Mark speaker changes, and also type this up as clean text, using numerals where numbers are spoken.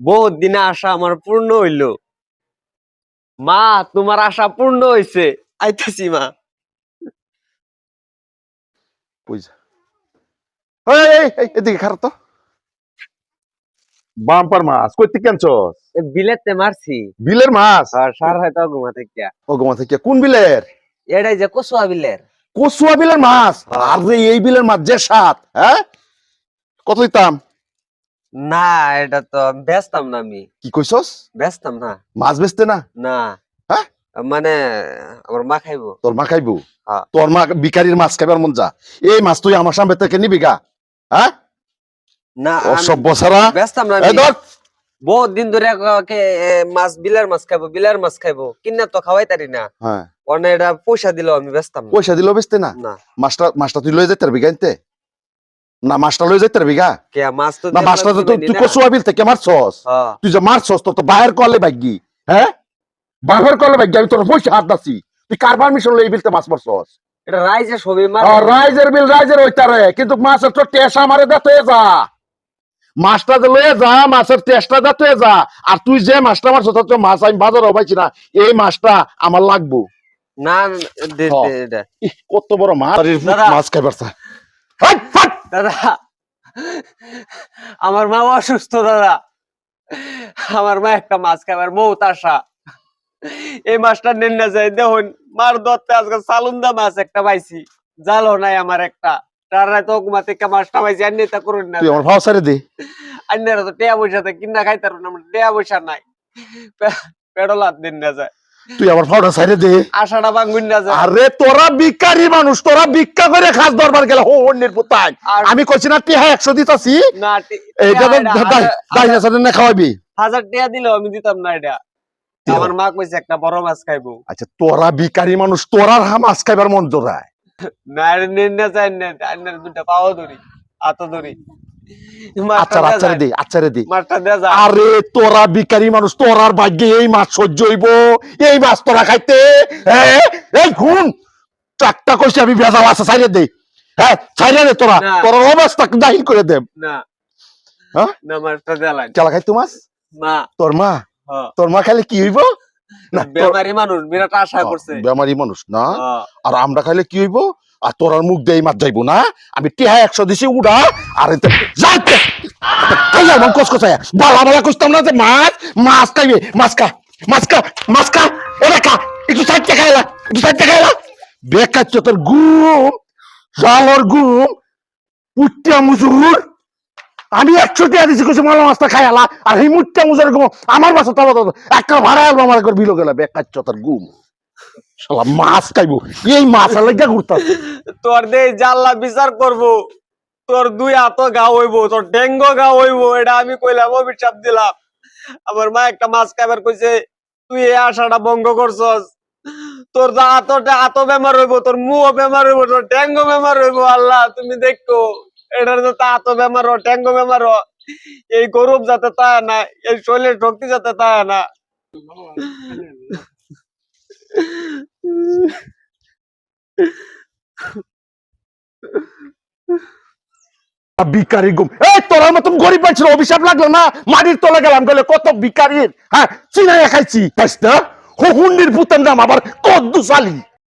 Speaker 1: বহুত দিনে আশা আমার পূর্ণ হইল। মা, তোমার আশা পূর্ণ হইছে। আইতেছি মা।
Speaker 2: এদিকে খারাপ তো বাম্পার মাছ কইতে কেনছস?
Speaker 1: বিলেতে মারছি।
Speaker 2: বিলের মাছ?
Speaker 1: আর সার হয়তো ঘুমা থেকে।
Speaker 2: ও গোমা থেকে কোন বিলের?
Speaker 1: এটাই যে কচুয়া বিলের।
Speaker 2: কচুয়া বিলের মাছ? আর রে এই বিলের মাছ যে স্বাদ, হ্যাঁ? কত দিতাম?
Speaker 1: না, এটা তো বেচতাম না আমি।
Speaker 2: কি কইছস?
Speaker 1: বেচতাম না।
Speaker 2: মাছ বেচতে না?
Speaker 1: না।
Speaker 2: হ্যাঁ?
Speaker 1: মানে আমার মা খাইবো।
Speaker 2: তোর মা খাইবো?
Speaker 1: হ্যাঁ।
Speaker 2: তোর মা ভিখারির মাছ খাইবার মন যা। এই মাছ তুই আমার সামনে থেকে নিবি গা? হ্যাঁ?
Speaker 1: না,
Speaker 2: অসভ্য ছাড়া।
Speaker 1: বেচতাম না
Speaker 2: এই
Speaker 1: আমি।
Speaker 2: ধর।
Speaker 1: বহুত দিন ধরে মাছ বিলের মাছ খাইবো, বিলের মাছ খাইবো। কিনা তো খাওয়াই তারি না।
Speaker 2: হ্যাঁ।
Speaker 1: অনে এটা পয়সা দিলেও আমি বেচতাম না।
Speaker 2: পয়সা দিলেও বেচতে না?
Speaker 1: না।
Speaker 2: মাছটা তুই লয়ে যেতে পারবি গাইতে? না মাছটা লয়ে যেতে পারবি গা?
Speaker 1: কে মাছ তো
Speaker 2: না মাছটা তো তুই কচুয়া বিল থেকে মারছস। তুই যে মারছস তো বাহির করলে ভাগ্যি, হ্যাঁ? বাহির করলে ভাগ্যি আমি তোর পয়সা হাত দাসি। তুই কার পারমিশন লই বিলতে মাছ মারছস?
Speaker 1: এটা রাইজে সবই মার।
Speaker 2: রাইজের বিল রাইজের হইতারে, কিন্তু মাছের তো টেস্ট আমারে দিতে যা। মাছটা যে লয়ে যা, মাছের টেস্টটা দিতে যা। আর তুই যে মাছটা মারছস তো মাছ আমি বাজারে পাইছি না। এই মাছটা আমার লাগবো।
Speaker 1: না দে দে।
Speaker 2: কত বড় মাছ, মাছ খাইবার চা।
Speaker 1: দাদা, আমার মা অসুস্থ দাদা। আমার মা একটা মাছ খাবার বহুত আশা। এই মাছটা নেন না যাই দেখুন, মার দত্তে আজকে সালুন্দা মাছ একটা পাইছি। জালও নাই আমার একটা। তার রাতে ওকুমা থেকে মাছটা পাইছি, আন্নি তা করুন না।
Speaker 2: তুই আমার ভাও সারে দে।
Speaker 1: আন্নারা তো টেয়া পয়সাতে কিনা খাইতার না, টেয়া পয়সা নাই। পেডলাত দিন না যায়।
Speaker 2: তুই আমার ভাওটা সাইরে দে।
Speaker 1: আশাটা ভাঙুন না যায়।
Speaker 2: আরে তোরা ভিখারি মানুষ, তোরা ভিক্ষা করে খাস দরবার গেলে হো অন্যের পুতাই। আমি কইছি না টিহা 100 দিতাছি।
Speaker 1: না,
Speaker 2: এইটা তো দাইনা সাথে না খাওয়াবি।
Speaker 1: 1000 টাকা দিলেও আমি দিতাম না এটা। আমার মা কইছে একটা বড় মাছ খাইবো।
Speaker 2: আচ্ছা তোরা ভিখারি মানুষ, তোরা মাছ খাইবার মন জোড়ায়
Speaker 1: না? নেন না চাই না, আন্নার দুটা পাওয়া ধরি, আতো ধরি।
Speaker 2: আচ্ছা রে দে।
Speaker 1: মাছটা দেয়া যায়।
Speaker 2: আরে তোরা ভিখারি মানুষ, তোরার ভাগ্যে এই মাছ সহ্য হইব? এই মাছ তোরা খাইতে? হ্যাঁ এই খুন চারটা কইছি আমি ভেজাল আছে, ছাইরে দে। হ্যাঁ ছাইরে দে, তোরা তোর অবস্থা দাহিল করে দে।
Speaker 1: না
Speaker 2: হ্যাঁ
Speaker 1: না, মাছটা দেয়া লাগে।
Speaker 2: কেলা খাইতো মাছ?
Speaker 1: মা।
Speaker 2: তোর মা খাইলে কি হইব? না
Speaker 1: বেমারি মানুষ, বিরাট আশা করছে।
Speaker 2: বেমারি মানুষ না? আর আমরা খাইলে কি হইব? আর তোরার মুখ দিয়ে মাছ যাইবো না? আমি টিহা 100 দিছি উড়া। আর যাইতে কসকসায় বালা বালা কইতাম না যে মাছ খাইবে। মাছ খা ওরে খা, একটু সাইডে খাইলা বেকাচ্ছ তোর ঘুম জালর ঘুম পুট্টা মুজুর। আমি 100 টাকা দিছি কইছি মালা মাছটা খাইলা, আর এই মুট্টা মুজুর ঘুম আমার বাসা তাও একটা ভাড়া আলবা আমার করে বিলো গেলা বেকাচ্ছ তোর ঘুম। শালা মাছ খাইবো, এই মাছ লাগা ঘুরতাম।
Speaker 1: তোর দে জাল্লা বিচার করব। তোর 2 হাত গা হইব, তোর ডেঙ্গ গা হইব, এটা আমি কইলাম, অভিশাপ দিলাম। আমার মা একটা মাছ খাইবার কইছে, তুই এই আশাটা ভঙ্গ করছস। তোর যা হাত বেমার হইব, তোর মুহ বেমার হইব, তোর ডেঙ্গ বেমার হইব। আল্লাহ তুমি দেখো, এটার তো হাত বেমার হ, ডেঙ্গ বেমার হ। এই গরব যাতে তা না, এই শরীরের শক্তি যাতে তা না।
Speaker 2: ভিখারি ঘুম। এই তোর মতন গরিব পাইছিল অভিশাপ লাগলো না? মাটির তলে গেলাম গেলে কত ভিখারির, হ্যাঁ চিনাইয়া খাইছি। হুন্ডির পুতের নাম আবার কদ্দুসালি।